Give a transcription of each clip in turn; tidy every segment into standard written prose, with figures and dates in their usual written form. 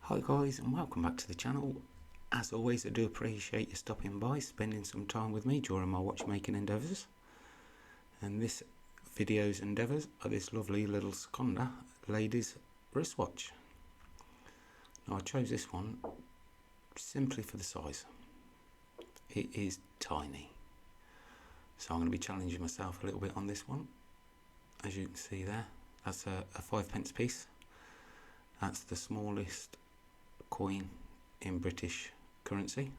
Hi guys, and welcome back to the channel. As always, I do appreciate you stopping by, spending some time with me during my watchmaking endeavours. And this video's endeavours are this lovely little Sekonda ladies wristwatch. Now I chose this one simply for the size. It is tiny, so I'm going to be challenging myself a little bit on this one. As you can see there, that's a 5 pence piece. That's the smallest coin in British currency,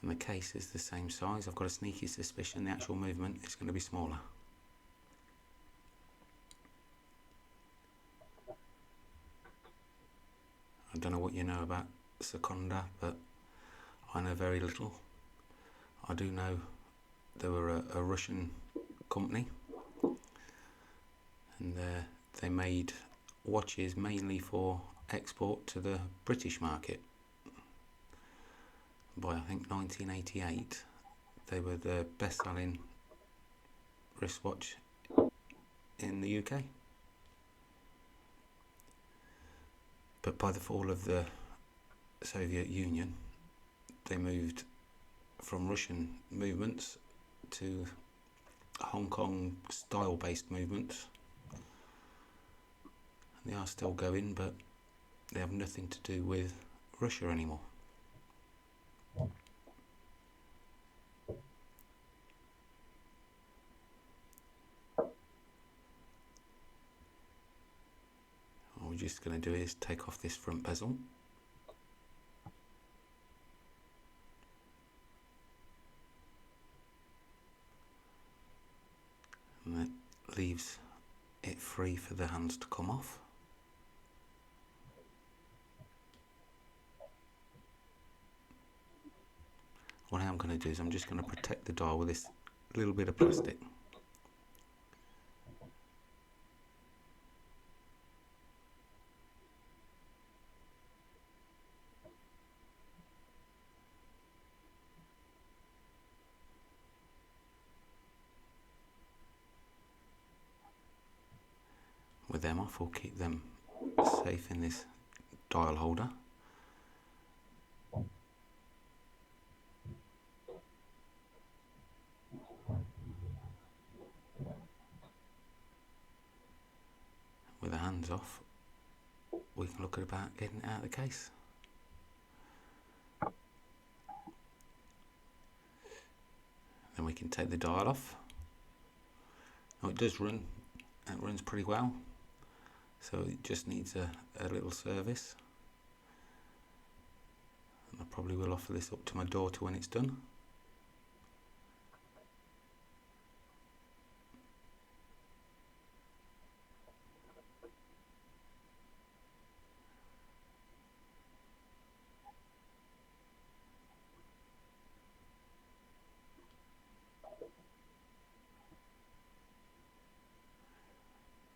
and the case is the same size. I've got a sneaky suspicion the actual movement is going to be smaller. I don't know what you know about Sekonda, but I know very little. I do know they were a Russian company, and they made watches mainly for export to the British market. By I think 1988 they were the best-selling wristwatch in the UK. But by the fall of the Soviet Union, they moved from Russian movements to Hong Kong style based movements. They are still going, but they have nothing to do with Russia anymore. What we're just going to do is take off this front bezel. And that leaves it free for the hands to come off. What I am going to do is I'm just going to protect the dial with this little bit of plastic. With them off, we'll keep them safe in this dial holder. With the hands off, we can look at about getting it out of the case. Then we can take the dial off. Now it does run, it runs pretty well, so it just needs a little service. And I probably will offer this up to my daughter when it's done.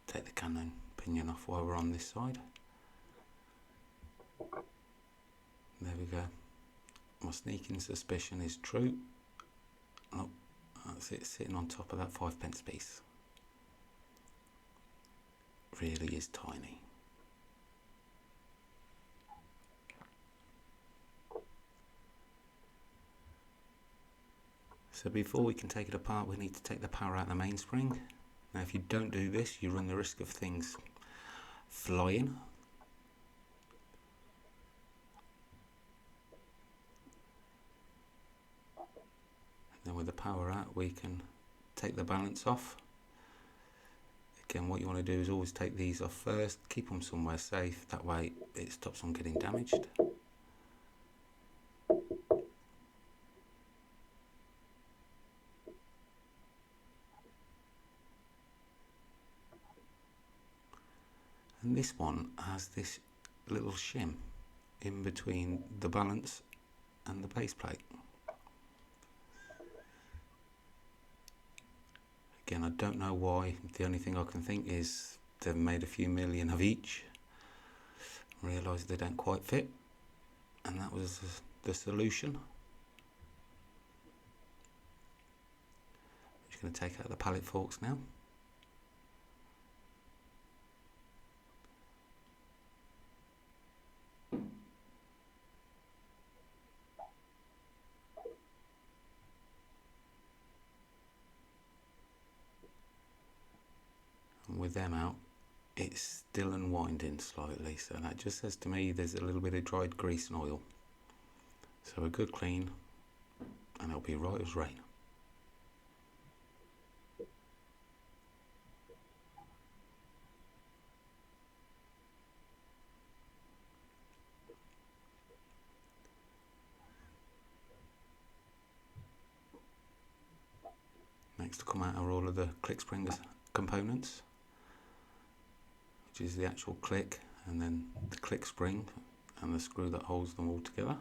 Take the cannon pinion off while we're on this side. There we go. My sneaking suspicion is true. Oh, that's it, sitting on top of that 5 pence piece. Really is tiny. So before we can take it apart, we need to take the power out of the mainspring. Now if you don't do this, you run the risk of things flying. And then with the power out, we can take the balance off. Again, what you want to do is always take these off first, keep them somewhere safe, that way it stops them getting damaged. And this one has this little shim in between the balance and the base plate. Again, I don't know why. The only thing I can think is they've made a few million of each, realised they don't quite fit, and that was the solution. I'm just going to take out the pallet forks now. with them out, it's still unwinding slightly, so that just says to me there's a little bit of dried grease and oil. So a good clean and it'll be right as rain. Next to come out are all of the click spring components, which is the actual click and then the click spring and the screw that holds them all together.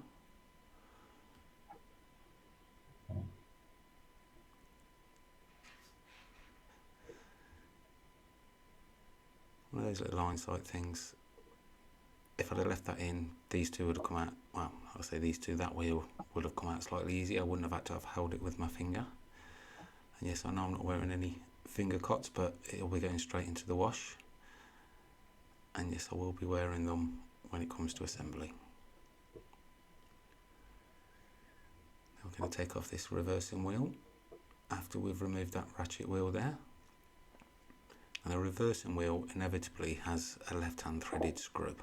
One of those little hindsight things, if I'd have left that in, these two would have come out, well, I'll say these two, that wheel would have come out slightly easier. I wouldn't have had to have held it with my finger. And yes, I know I'm not wearing any finger cots, but it'll be going straight into the wash. And yes, I will be wearing them when it comes to assembly. Now we're going to take off this reversing wheel after we've removed that ratchet wheel there. And the reversing wheel inevitably has a left-hand threaded screw.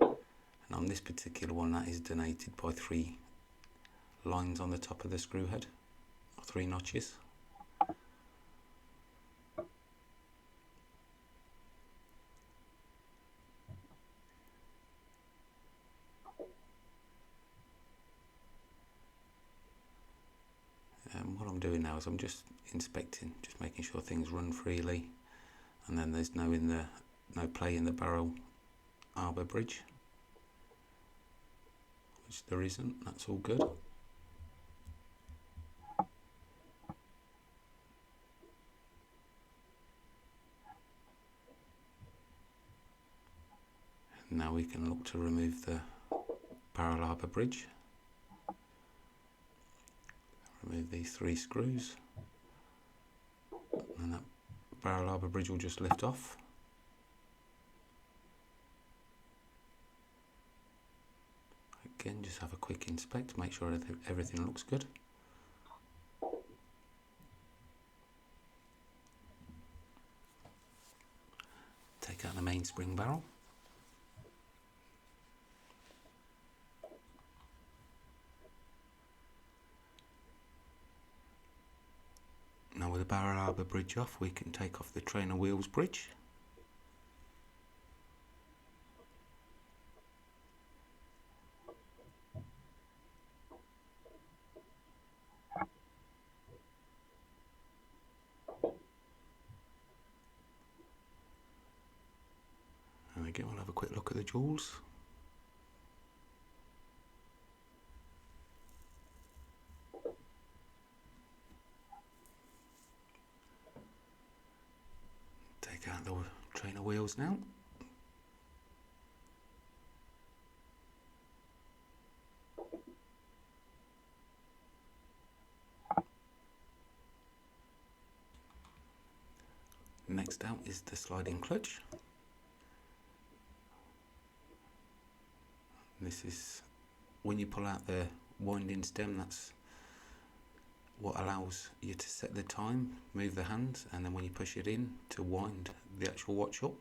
And on this particular one, that is denoted by 3 lines on the top of the screw head, or 3 notches. What I'm doing now is I'm just inspecting, just making sure things run freely, and then there's no play in the barrel arbor bridge, which there isn't. That's all good. And now we can look to remove the barrel arbor bridge. Remove these 3 screws, and that barrel arbor bridge will just lift off. Again, just have a quick inspect, make sure everything looks good. Take out the mainspring barrel. Now with the barrel arbor bridge off, we can take off the trainer wheels bridge. And again, we'll have a quick look at the jewels. Take out the trainer wheels now. Next out is the sliding clutch. This is when you pull out the winding stem, that's what allows you to set the time, move the hands, and then when you push it in to wind the actual watch up.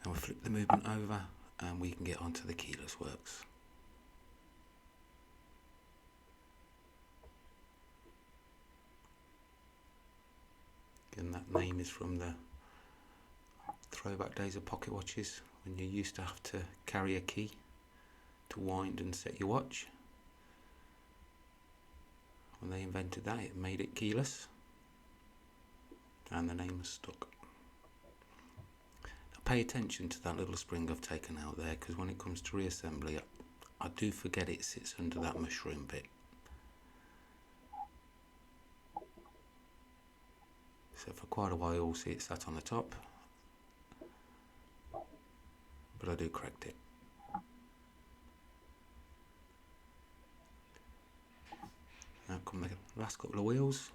Now we flip the movement over and we can get onto the keyless works. Again, that name is from the throwback days of pocket watches, when you used to have to carry a key to wind and set your watch. When they invented that, it made it keyless, and the name was stuck. Now pay attention to that little spring I've taken out there, because when it comes to reassembly, I do forget it sits under that mushroom bit. So for quite a while you'll see it sat on the top, but I do correct it. Now come the last couple of wheels.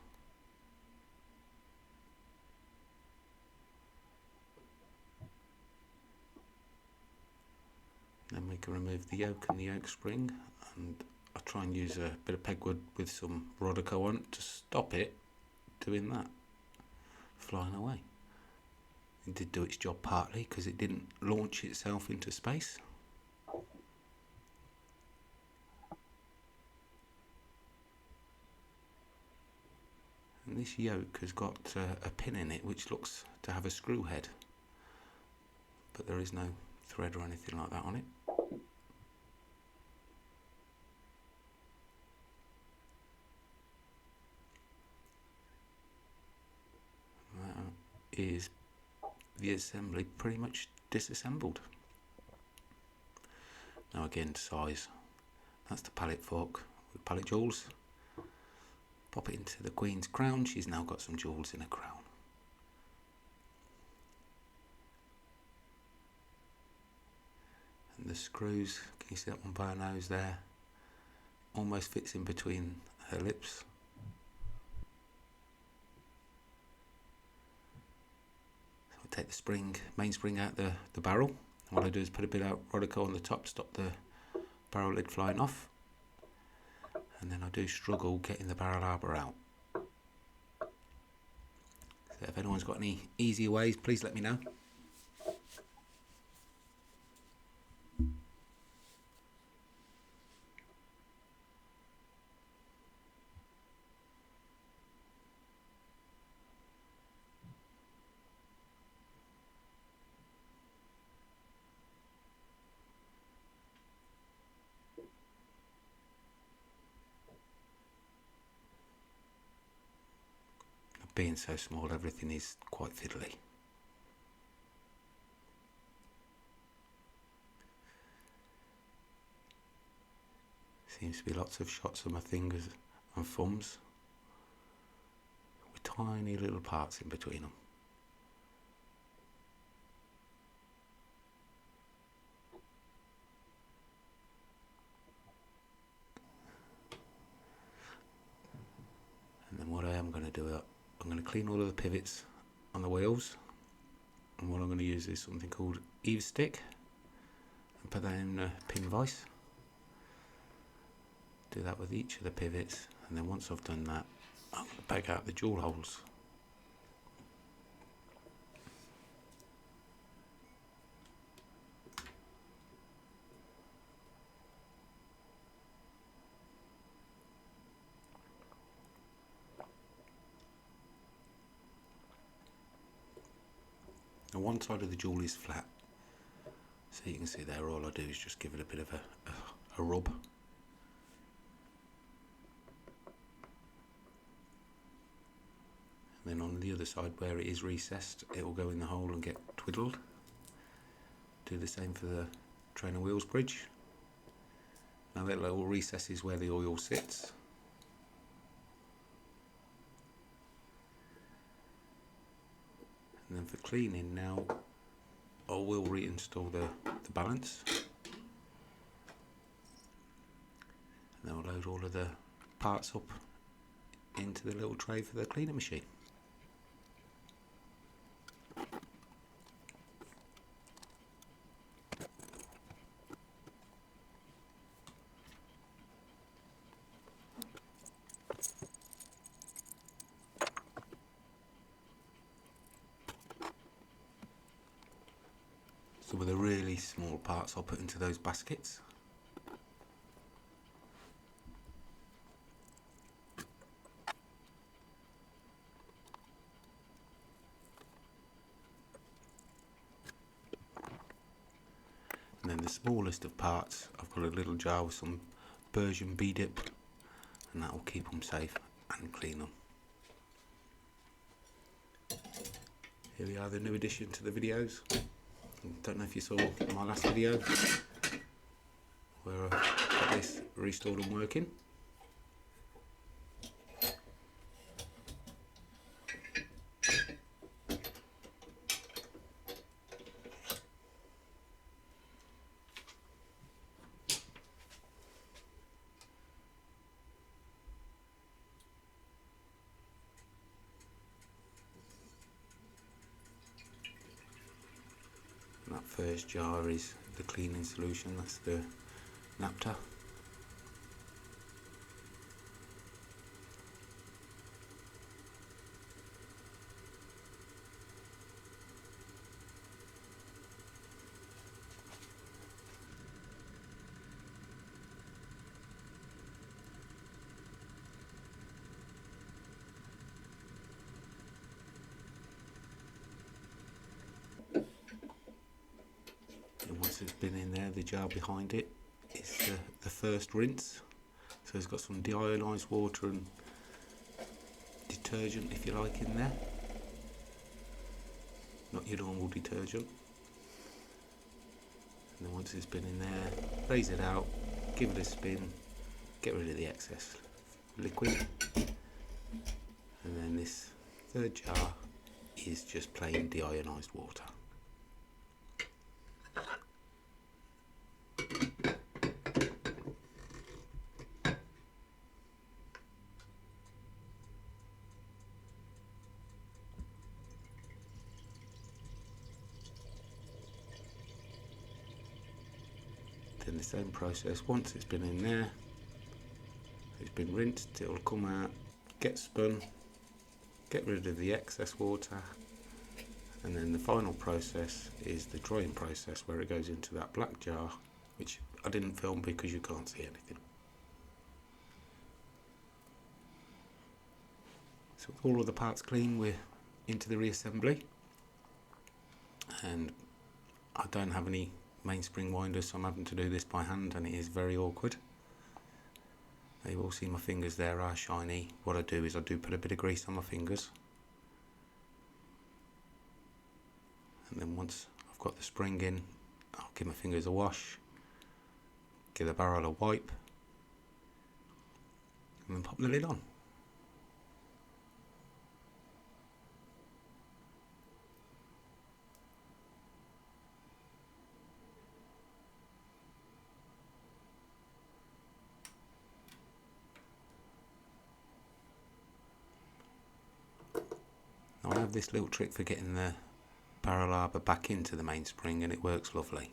Then we can remove the yoke and the yoke spring, and I try and use a bit of pegwood with some Rodico on it to stop it doing that, flying away. It did do its job partly because it didn't launch itself into space. And this yoke has got a pin in it which looks to have a screw head, but there is no thread or anything like that on it. That is the assembly pretty much disassembled. Now again, size. That's the pallet fork with pallet jewels. Pop it into the Queen's crown. She's now got some jewels in her crown. And the screws, can you see that one by her nose there? Almost fits in between her lips. So I'll take the spring, mainspring out the barrel. And what I do is put a bit of Rodico on the top to stop the barrel lid flying off. And then I do struggle getting the barrel arbor out. So if anyone's got any easier ways, please let me know. Being so small, everything is quite fiddly. Seems to be lots of shots of my fingers and thumbs with tiny little parts in between them. And then what I am going to do, I'm going to clean all of the pivots on the wheels, and what I'm going to use is something called eave stick and put that in a pin vise. Do that with each of the pivots, and then once I've done that, I'm going to bag out the jewel holes. Now one side of the jewel is flat, so you can see there all I do is just give it a bit of a rub. And then on the other side where it is recessed, it will go in the hole and get twiddled. Do the same for the trainer wheels bridge. Now that little recess is where the oil sits. And then for cleaning now, I will reinstall the balance. And then I'll load all of the parts up into the little tray for the cleaner machine. Some of the really small parts I'll put into those baskets. And then the smallest of parts, I've got a little jar with some Persian bee dip, and that will keep them safe and clean them. Here we are, the new addition to the videos. Don't know if you saw my last video where I got this restored and working. That first jar is the cleaning solution, that's the naphtha. once it's been in there, the jar behind it is the first rinse. So it's got some deionised water and detergent, if you like, in there. Not your normal detergent. And then once it's been in there, raise it out, give it a spin, get rid of the excess liquid. And then this third jar is just plain deionised water. Then the same process, once it's been in there, it's been rinsed, it'll come out, get spun, get rid of the excess water, and then the final process is the drying process, where it goes into that black jar, which I didn't film because you can't see anything. So with all of the parts clean, we're into the reassembly, and I don't have any mainspring winders, so I'm having to do this by hand, and it is very awkward. You will see my fingers there are shiny. What I do is I do put a bit of grease on my fingers, and then once I've got the spring in, I'll give my fingers a wash, give the barrel a wipe, and then pop the lid on. I have this little trick for getting the barrel arbor back into the mainspring, and it works lovely.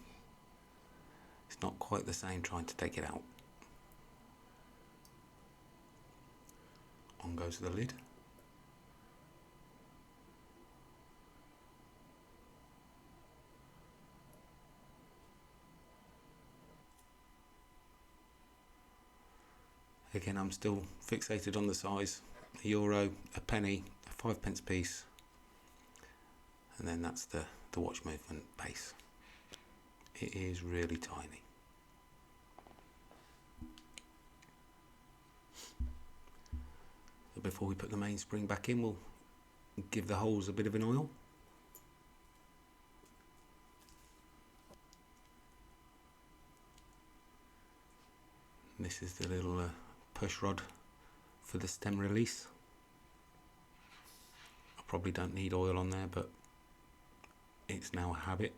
It's not quite the same trying to take it out. On goes the lid. Again, I'm still fixated on the size. A euro, a penny, a 5p piece, and then that's the watch movement base. It is really tiny. So before we put the mainspring back in, we'll give the holes a bit of an oil. And this is the little push rod for the stem release. I probably don't need oil on there, but it's now a habit,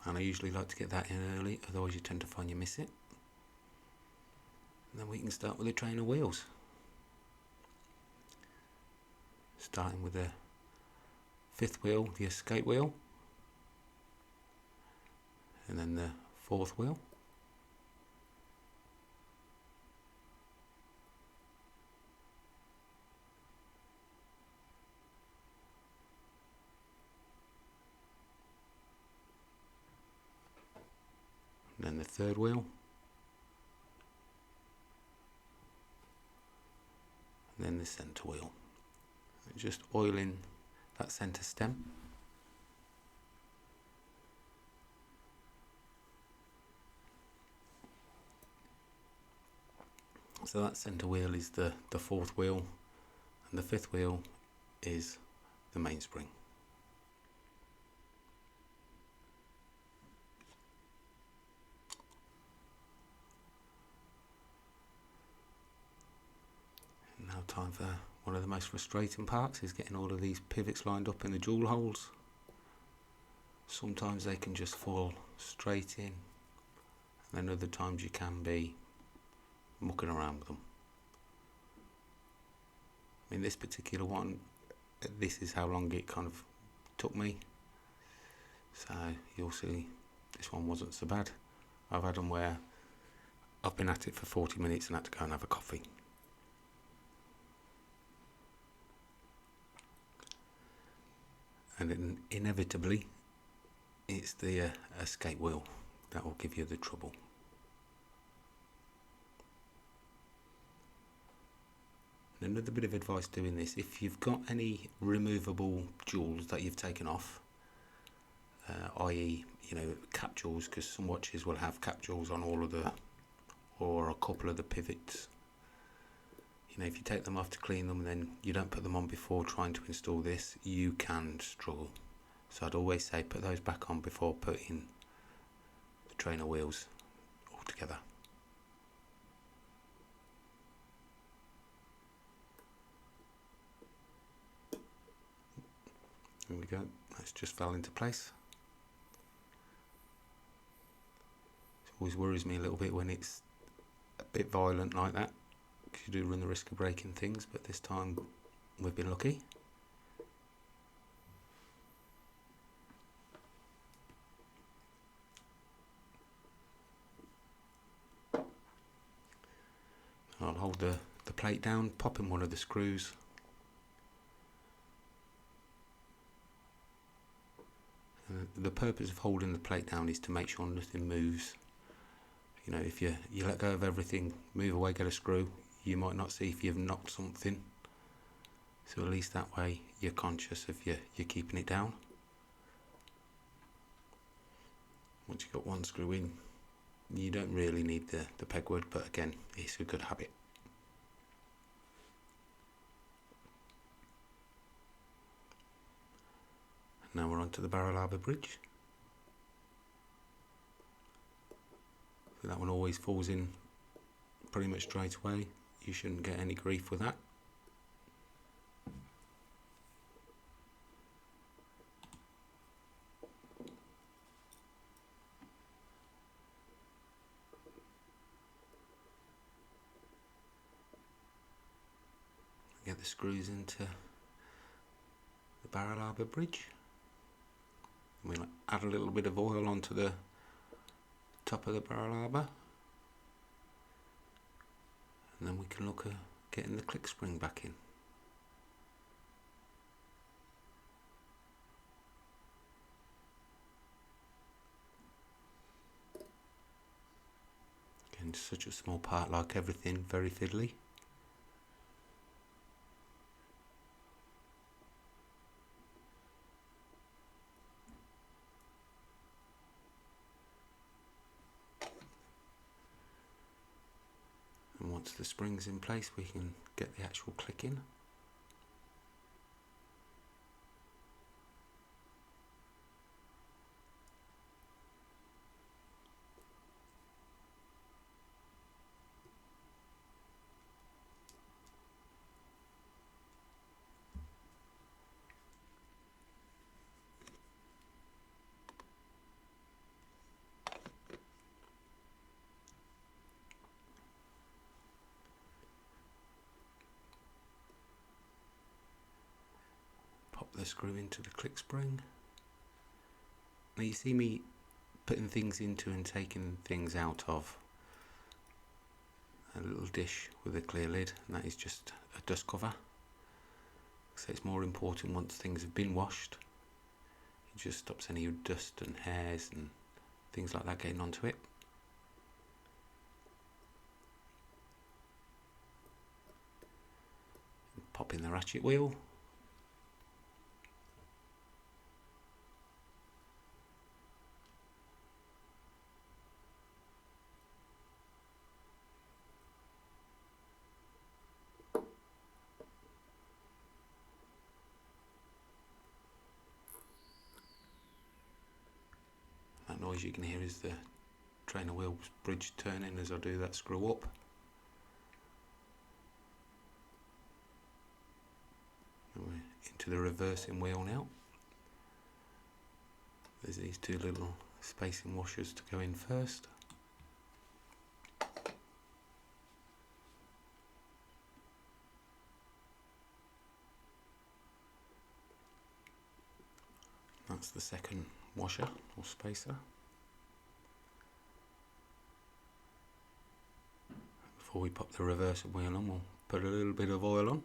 and I usually like to get that in early, otherwise you tend to find you miss it. And then we can start with a train of wheels, starting with the fifth wheel, the escape wheel, and then the fourth wheel. Then the third wheel, and then the centre wheel. Just oiling that centre stem. So that centre wheel is the fourth wheel, and the fifth wheel is the mainspring. Now time for one of the most frustrating parts, is getting all of these pivots lined up in the jewel holes. Sometimes they can just fall straight in, and then other times you can be mucking around with them. I mean, this particular one, this is how long it kind of took me, so you'll see this one wasn't so bad. I've had them where I've been at it for 40 minutes and had to go and have a coffee. And then inevitably it's the escape wheel that will give you the trouble. And another bit of advice doing this, if you've got any removable jewels that you've taken off, i.e. capsules, because some watches will have capsules on all of the, or a couple of the pivots. If you take them off to clean them and then you don't put them on before trying to install this, you can struggle. So I'd always say put those back on before putting the trainer wheels all together. There we go, that's just fell into place. It always worries me a little bit when it's a bit violent like that, because you do run the risk of breaking things, but this time we've been lucky. I'll hold the plate down, pop in one of the screws. The purpose of holding the plate down is to make sure nothing moves. If you let go of everything, move away, get a screw, you might not see if you've knocked something. So at least that way you're conscious of you're keeping it down. Once you've got one screw in, you don't really need the pegwood, but again, it's a good habit. Now we're on to the barrel arbor bridge. So that one always falls in pretty much straight away. You shouldn't get any grief with that. Get the screws into the barrel arbor bridge. We'll add a little bit of oil onto the top of the barrel arbor, and then we can look at getting the click spring back in. Again, such a small part, like everything, very fiddly. And once the spring's in place, we can get the actual click in. The screw into the click spring. Now you see me putting things into and taking things out of a little dish with a clear lid, and that is just a dust cover. So it's more important once things have been washed, it just stops any dust and hairs and things like that getting onto it. Pop in the ratchet wheel. That noise you can hear is the trainer wheel bridge turning as I do that screw up. And we're into the reversing wheel now. There's these two little spacing washers to go in first. That's the second washer or spacer. Before we pop the reversing wheel on, we'll put a little bit of oil on.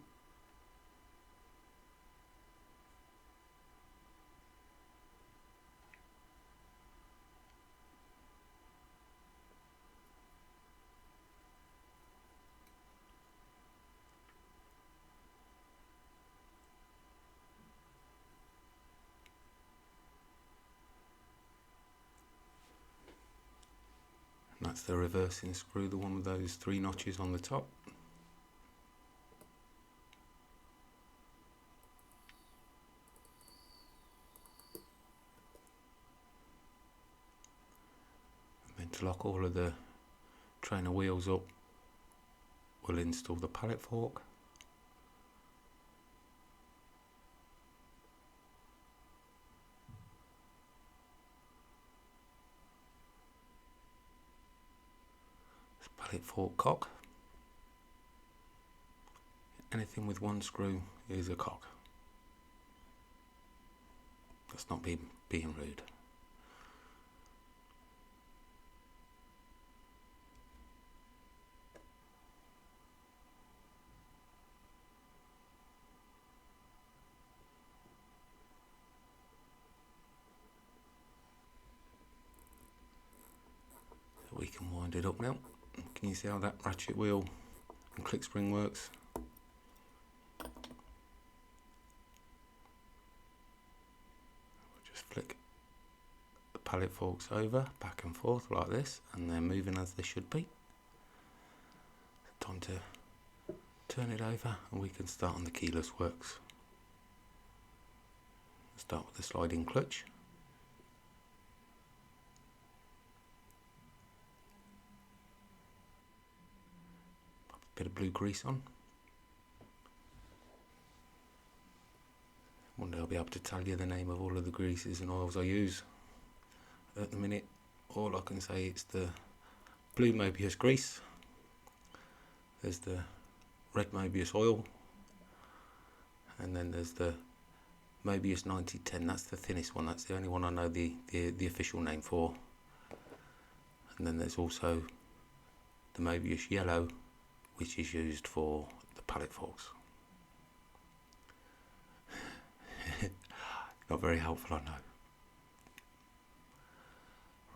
that's the reversing screw, the one with those 3 notches on the top. And then to lock all of the trainer wheels up, we'll install the pallet fork. Pallet fork cock. Anything with 1 screw is a cock. That's not being rude. So we can wind it up now. Can you see how that ratchet wheel and click spring works? Just flick the pallet forks over, back and forth like this, and they're moving as they should be. Time to turn it over and we can start on the keyless works. Start with the sliding clutch. Bit of blue grease on. One day I'll be able to tell you the name of all of the greases and oils I use. At the minute, all I can say is the blue Mobius grease. There's the red Mobius oil. And then there's the Mobius 9010. That's the thinnest one. That's the only one I know the official name for. And then there's also the Mobius yellow, which is used for the pallet forks. Not very helpful, I know.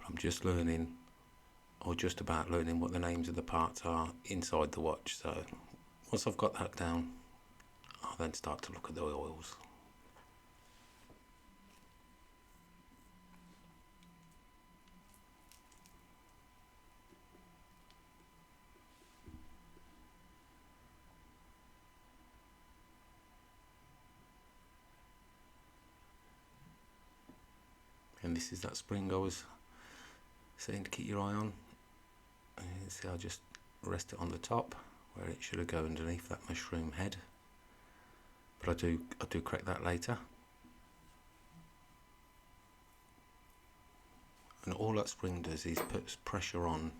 I'm just learning, or just about learning, what the names of the parts are inside the watch. So once I've got that down, I'll then start to look at the oils. And this is that spring I was saying to keep your eye on. And you see, I'll just rest it on the top where it should have go underneath that mushroom head. But I do correct that later. And all that spring does is puts pressure on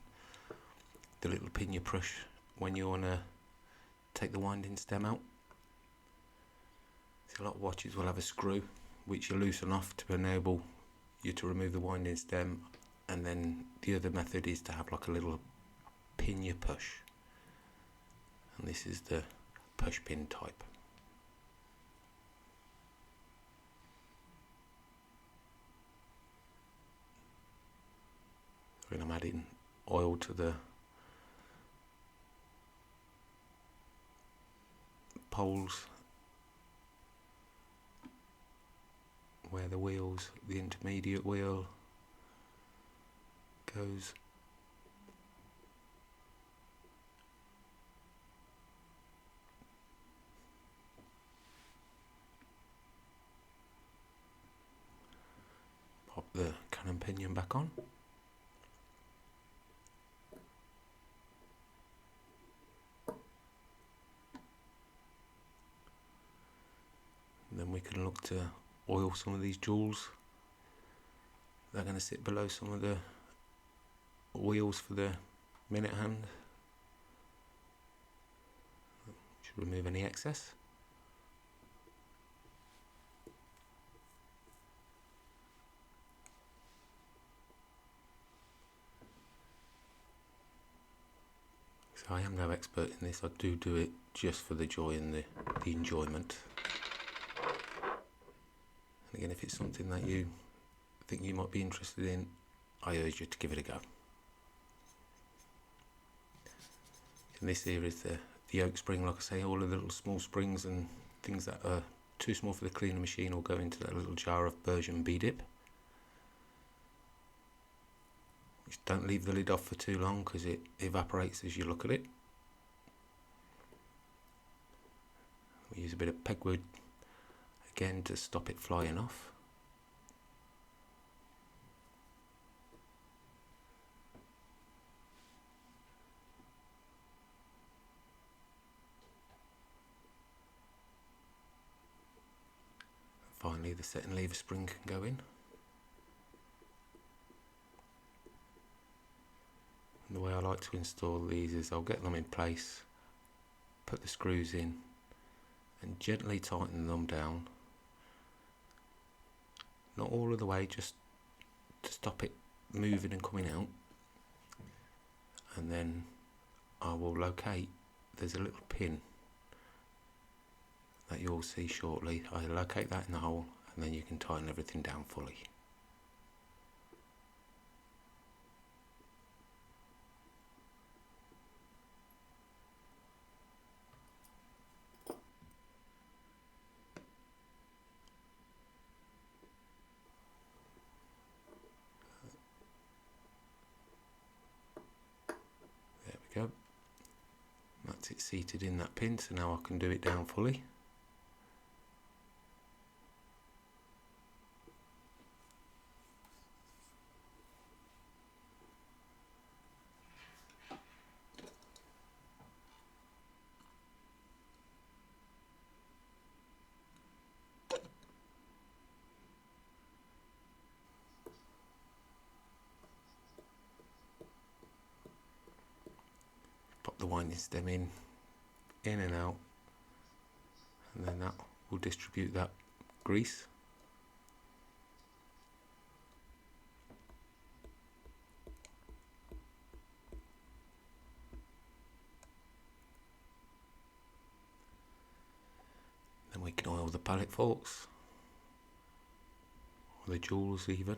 the little pin you push when you want to take the winding stem out. See, a lot of watches will have a screw which you loosen off to enable you to remove the winding stem, and then the other method is to have like a little pin you push, and this is the push pin type. When I'm adding oil to the poles where the wheels, the intermediate wheel goes. Pop the cannon pinion back on. And then we can look to oil some of these jewels. They're going to sit below some of the wheels for the minute hand. Should remove any excess. So I am no expert in this. I do it just for the joy and the enjoyment. And again, if it's something that you think you might be interested in, I urge you to give it a go. And this here is the yoke spring. Like I say, all of the little small springs and things that are too small for the cleaner machine will go into that little jar of Persian bee dip. Just don't leave the lid off for too long because it evaporates as you look at it. We use a bit of pegwood again to stop it flying off. Finally, the set and lever spring can go in. And the way I like to install these is I'll get them in place, put the screws in and gently tighten them down. Not all of the way, just to stop it moving and coming out. And then I will locate, there's a little pin that you'll see shortly. I locate that in the hole and then you can tighten everything down fully. There we go. That's it seated in that pin, so now I can do it down fully. Pop the winding stem in and out, and then that will distribute that grease. Then we can oil the pallet forks, or the jewels even.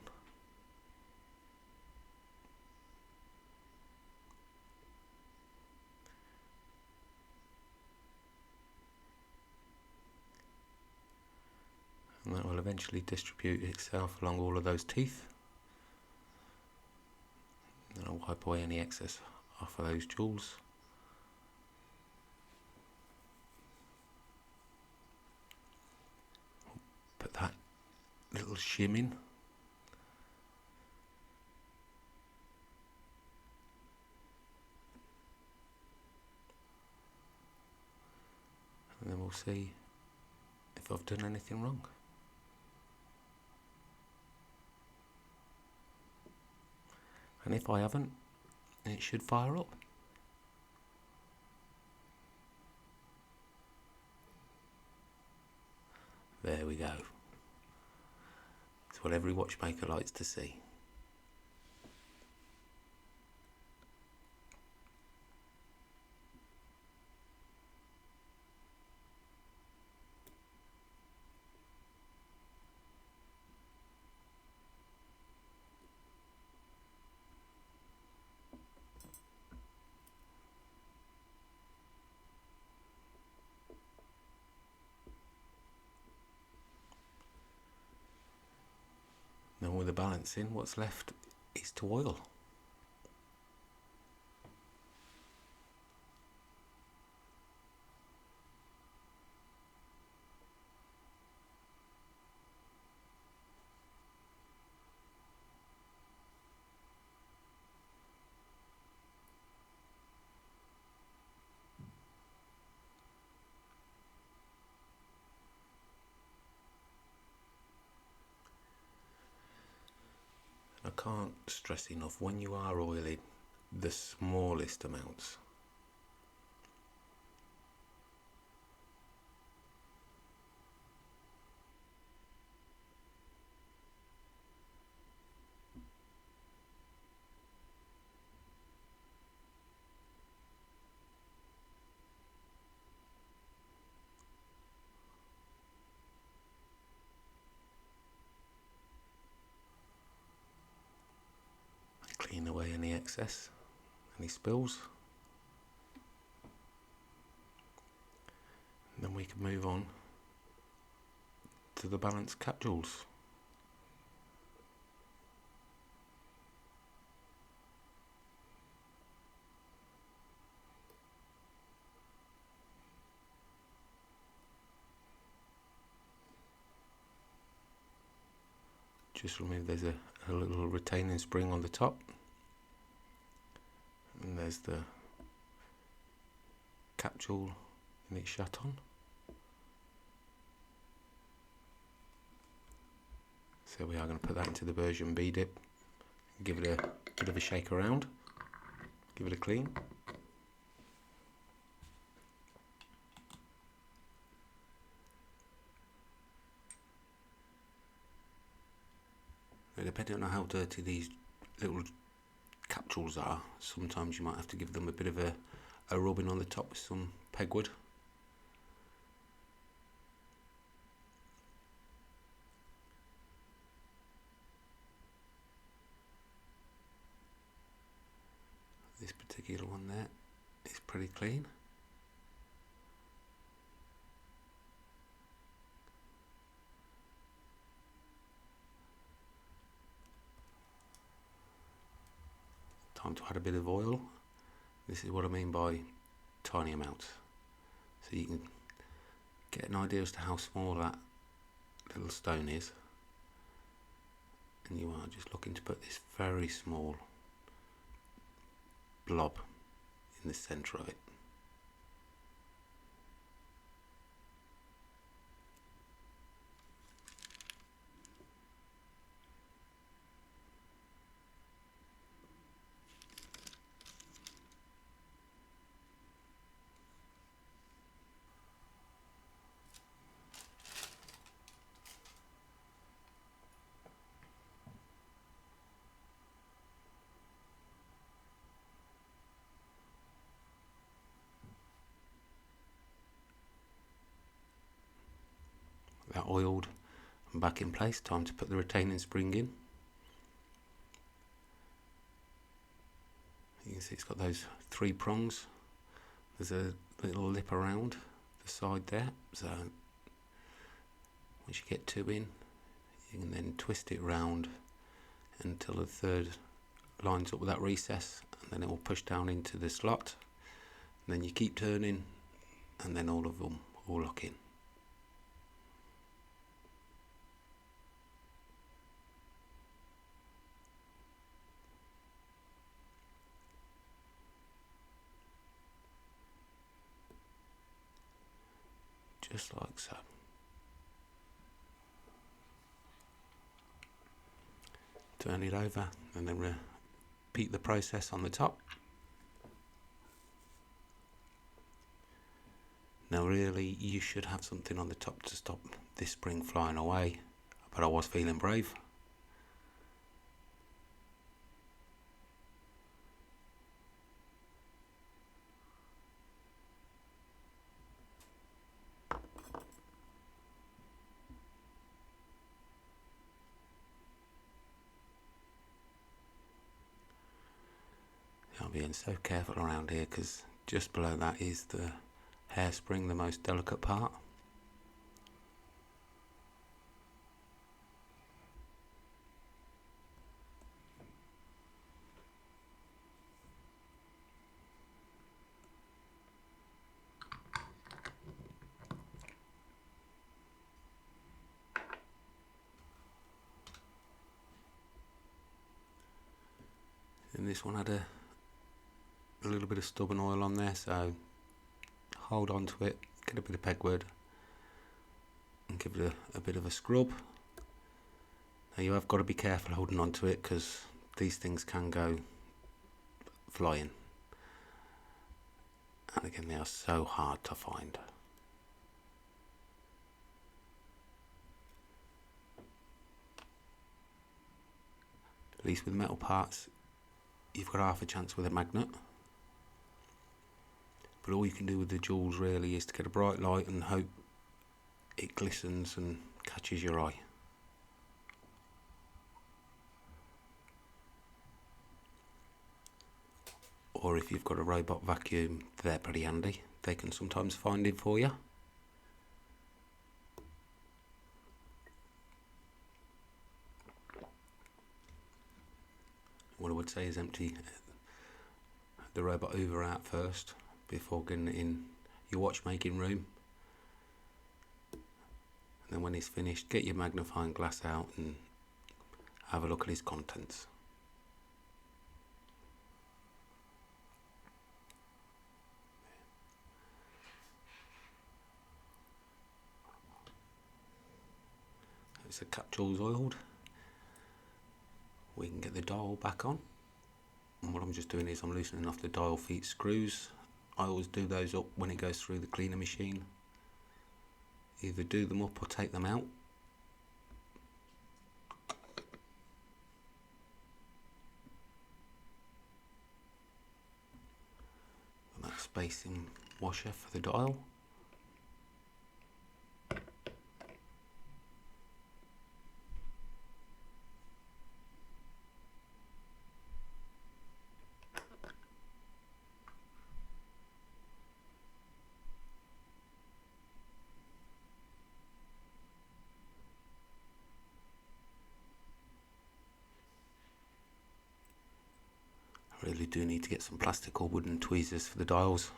And that will eventually distribute itself along all of those teeth. And I'll wipe away any excess off of those jewels. Put that little shim in. And then we'll see if I've done anything wrong. And if I haven't, it should fire up. There we go. It's what every watchmaker likes to see. Now with the balance in, what's left is to oil. I can't stress enough, when you are oiling, the smallest amounts. Clean away any excess, any spills. And then we can move on to the balance cap jewels. just remember there's a little retaining spring on the top, and there's the capsule in its shut on. So we are going to put that into the version B dip, give it a bit of a shake around, give it a clean. Now, depending on how dirty these little capsules are, sometimes you might have to give them a bit of a rubbing on the top with some pegwood. This particular one there is pretty clean. Time to add a bit of oil. This is what I mean by tiny amounts. So you can get an idea as to how small that little stone is. And you are just looking to put this very small blob in the centre of it. That oiled and back in place, time to put the retaining spring in. You can see it's got those 3 prongs. There's a little lip around the side there, so once you get 2 in, you can then twist it round until the 3rd lines up with that recess, and then it will push down into the slot, and then you keep turning, and then all of them will lock in. Just like so. Turn it over and then repeat the process on the top. Now really you should have something on the top to stop this spring flying away, but I was feeling brave. I'm being so careful around here because just below that is the hairspring, the most delicate part. And this one had a little bit of stubborn oil on there, so hold on to it, get a bit of pegwood and give it a bit of a scrub. Now you have got to be careful holding on to it because these things can go flying, and again they are so hard to find. At least with metal parts you've got half a chance with a magnet. But all you can do with the jewels really is to get a bright light and hope it glistens and catches your eye. Or if you've got a robot vacuum, they're pretty handy. They can sometimes find it for you. What I would say is empty the robot hoover out first before getting it in your watchmaking room, and then when it's finished get your magnifying glass out and have a look at his contents. It's the capsule's oiled. We can get the dial back on, and what I'm just doing is I'm loosening off the dial feet screws. I always do those up when it goes through the cleaner machine. Either do them up or take them out. And that spacing washer for the dial. I really do need to get some plastic or wooden tweezers for the dials.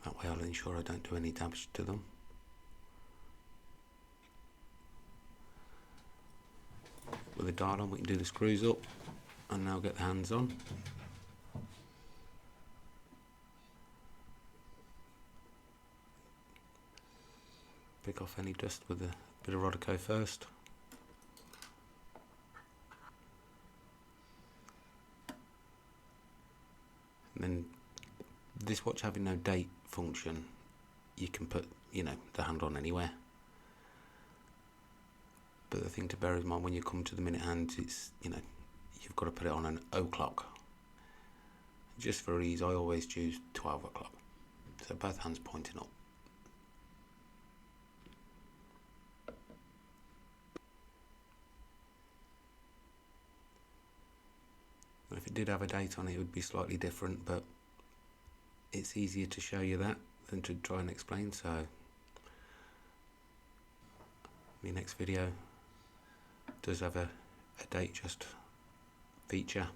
That way I'll ensure I don't do any damage to them. With the dial on, we can do the screws up and now get the hands on. Pick off any dust with a bit of Rodico first. And then this watch having no date function, you can put, the hand on anywhere. But the thing to bear in mind when you come to the minute hand, it's, you've got to put it on an o'clock. Just for ease, I always choose 12 o'clock. So both hands pointing up. If it did have a date on it, it would be slightly different, but it's easier to show you that than to try and explain. So the next video does have a date just feature.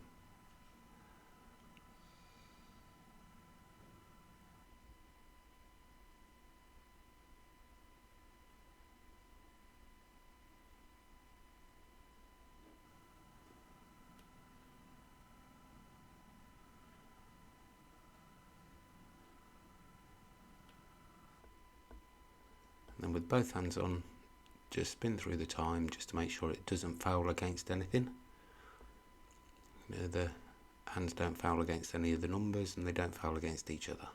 And with both hands on, just spin through the time just to make sure it doesn't foul against anything. The hands don't foul against any of the numbers and they don't foul against each other.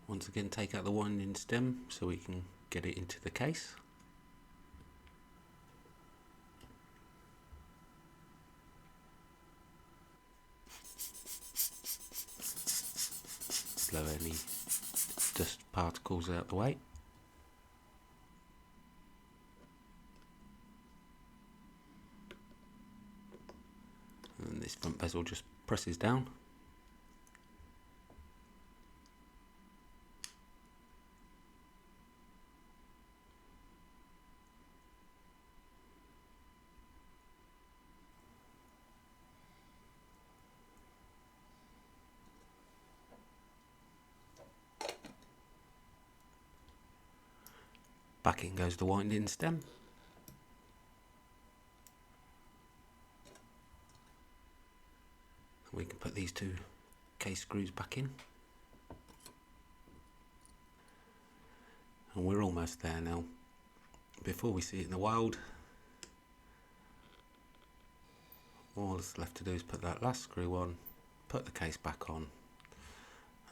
Once again, take out the winding stem so we can get it into the case. Blow any dust particles out the way. And this front bezel just presses down. Back in goes the winding stem. We can put these two case screws back in. And we're almost there now. Before we see it in the wild, all that's left to do is put that last screw on, put the case back on,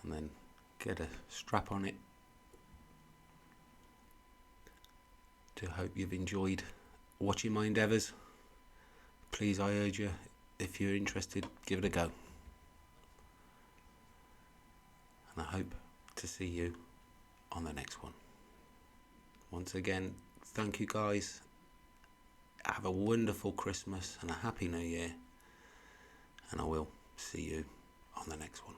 and then get a strap on it. I hope you've enjoyed watching my endeavours. Please, I urge you, if you're interested, give it a go. And I hope to see you on the next one. Once again, thank you guys. have a wonderful Christmas and a happy New Year, and I will see you on the next one.